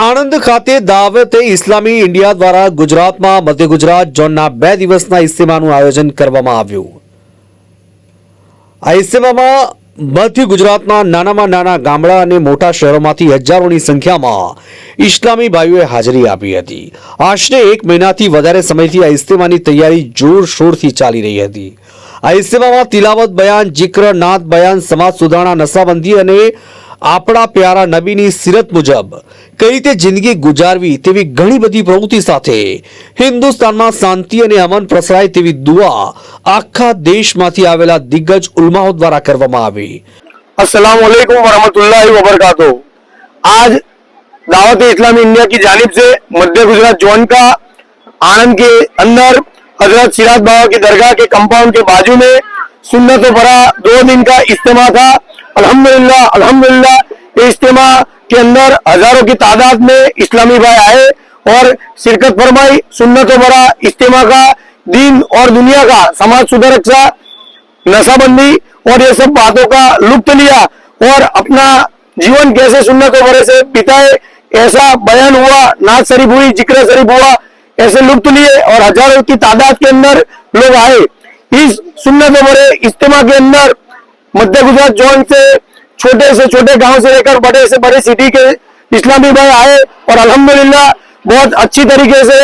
આણંદ ખાતે દાવતે ઇસ્લામી ઇન્ડિયા દ્વારા ગુજરાતમાં મધ્ય ગુજરાત ઝોનના 2 દિવસના ઇજ્તિમાનું આયોજન કરવામાં આવ્યું। આ ઇજ્તિમામાં મધ્ય ગુજરાતના નાનામાં નાના ગામડા અને મોટા શહેરોમાંથી હજારોની સંખ્યામાં ઇસ્લામી ભાઈઓએ હાજરી આપી હતી। આશરે 1 મહિનાથી વધારે સમયથી આ ઇજ્તિમાની તૈયારી જોરશોરથી ચાલી રહી હતી। આ ઇજ્તિમામાં તિલાવત બયાન, જિક્ર, નાત બયાન, સમાજ સુધારણા, નશાબંધી અને આપણા પ્યારા નબીની સીરત મુજબ કઈ રીતે જિંદગી ગુજારવી તેવી ઘણી બધી પ્રવૃત્તિ સાથે હિન્દુસ્તાનમાં શાંતિ અને અમન પ્રસરાય તેવી દુઆ આખા દેશમાંથી આવેલા દિગ્ગજ ઉલમાઓ દ્વારા કરવામાં આવી। अस्सलाम वालेकुम वरहमतुल्लाहि वबरकातुहू। आज दावत इस्लामी इंडिया की जानिब से मध्य गुजरात जोन का आनंद के अंदर हजरत सिराज बाबा की दरगाह के कंपाउंड के बाजू में सुन्नतों भरा 2 दिन का इज्तिमा था। अल्हम्दुलिल्लाह अल्हम्दुलिल्लाह इस इज्तिमा के अंदर हजारों की तादाद में इस्लामी भाई आए और शिरकत फरमाई। सुन्नतों भरा इज्तिमा का दीन और दुनिया का समाज सुधारक्षा, नशाबंदी और ये सब बातों का लुत्फ लिया और अपना जीवन कैसे सुन्नतों भरे से बिताए ऐसा बयान हुआ, नात शरीफ हुई, जिक्र शरीफ हुआ, ऐसे लुत्फ लिए और हजारों की तादाद के अंदर लोग आए। इस सुन्नतों भरे इज्तिमा के अंदर मध्य गुजरात जोन से छोटे गांव से लेकर बड़े से बड़े सिटी के इस्लामी भाई आए और अल्हम्दुलिल्लाह बहुत अच्छी तरीके से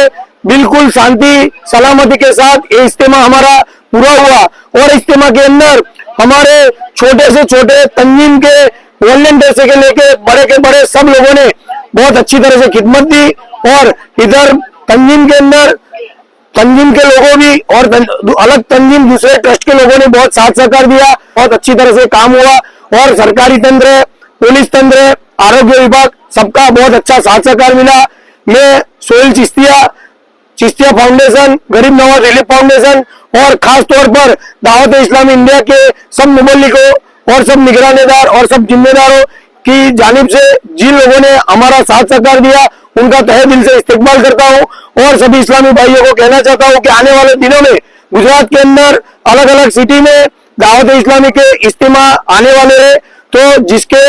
बिल्कुल शांति सलामती के साथ ये इज्तिमा हमारा पूरा हुआ। और इज्तिमा के अंदर हमारे छोटे से छोटे तंजीम के वॉलंटियर से लेके के बड़े सब लोगों ने बहुत अच्छी तरह से खिदमत दी और इधर तंजीम के अंदर तंजीम के लोगों भी और अलग तंजीम दूसरे ट्रस्ट के लोगों ने बहुत साथ सहकार दिया। बहुत अच्छी तरह से काम हुआ और सरकारी तंत्र, पुलिस तंत्र, आरोग्य विभाग सबका बहुत अच्छा साथ सहकार मिला। मैं सोहेल चिश्तिया फाउंडेशन, गरीब नवाज रिलीफ फाउंडेशन और खास तौर पर दावत इस्लामी इंडिया के सब मुबल्लिगों और सब निगरानेदार और सब जिम्मेदारों की जानिब से जिन लोगों ने हमारा साथ सहकार दिया उनका तहे दिल से इस्तेकबाल करता हूँ। और सभी इस्लामी भाइयों को कहना चाहता हूँ कि आने वाले दिनों में गुजरात के अंदर अलग अलग सिटी में दावत इस्लामी के इज्तिमा आने वाले हैं, तो जिसके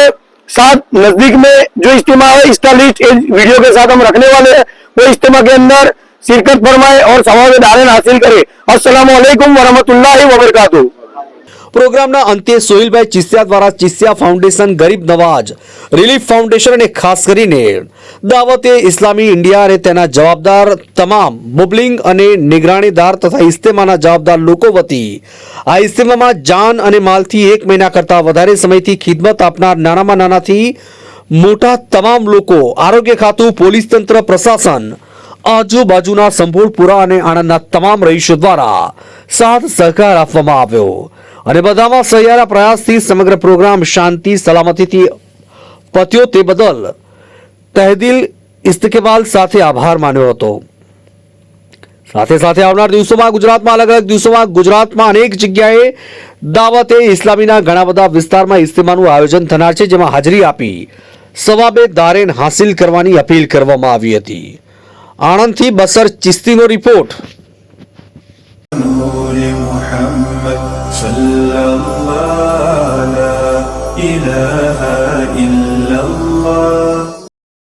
साथ नजदीक में जो इज्तिमा है इसका लिस्ट वीडियो के साथ हम रखने वाले हैं। वो इज्तिमा के अंदर शिरकत फरमाए और सवाब दारन हासिल करे। अस्सलामु अलैकुम वरहमतुल्लाहि वबरकातुहू। પ્રોગ્રામના અંતે સોહિલભાઈ ચિસ્તિયા દ્વારા ચિસ્તિયા ફાઉન્ડેશન, ગરીબ નવાજ રિલીફ ફાઉન્ડેશન અને ખાસ કરીને દાવતે ઇસ્લામી ઇન્ડિયા અને તેના જવાબદાર તમામ મુબલિંગ અને નિગરાણીદાર તથા ઇજ્તિમાના જવાબદાર લોકો વતી આ ઇજ્તિમામાં જાન અને માલથી 1 મહિના કરતાં વધારે સમયથી ખિદમત આપનાર નાનામાં નાનાથી મોટા તમામ લોકો, આરોગ્ય ખાતું, પોલીસ તંત્ર, પ્રશાસન, આજુબાજુના સંભોળપુરા અને આણંદના તમામ રહીશો દ્વારા સાથ સહકાર આપવામાં આવ્યો અને બધામાં સહિયારા પ્રયાસથી સમગ્ર પ્રોગ્રામ શાંતિ સલામતીથી પત્યો તે બદલ તહેદિલ ઇસ્તકબાલ સાથે આભાર માન્યો હતો। સાથે સાથે આવનાર દિવસોમાં ગુજરાતમાં અલગ અલગ દિવસોમાં ગુજરાતમાં અનેક જગ્યાએ દાવતે ઇસ્લામીના ઘણા બધા વિસ્તારમાં ઇજ્તિમાનું આયોજન થનાર છે, જેમાં હાજરી આપી સવાબે દારેન હાસિલ કરવાની અપીલ કરવામાં આવી હતી। આણંદથી બસર ચિસ્તીનો રિપોર્ટ। صلى الله لا إله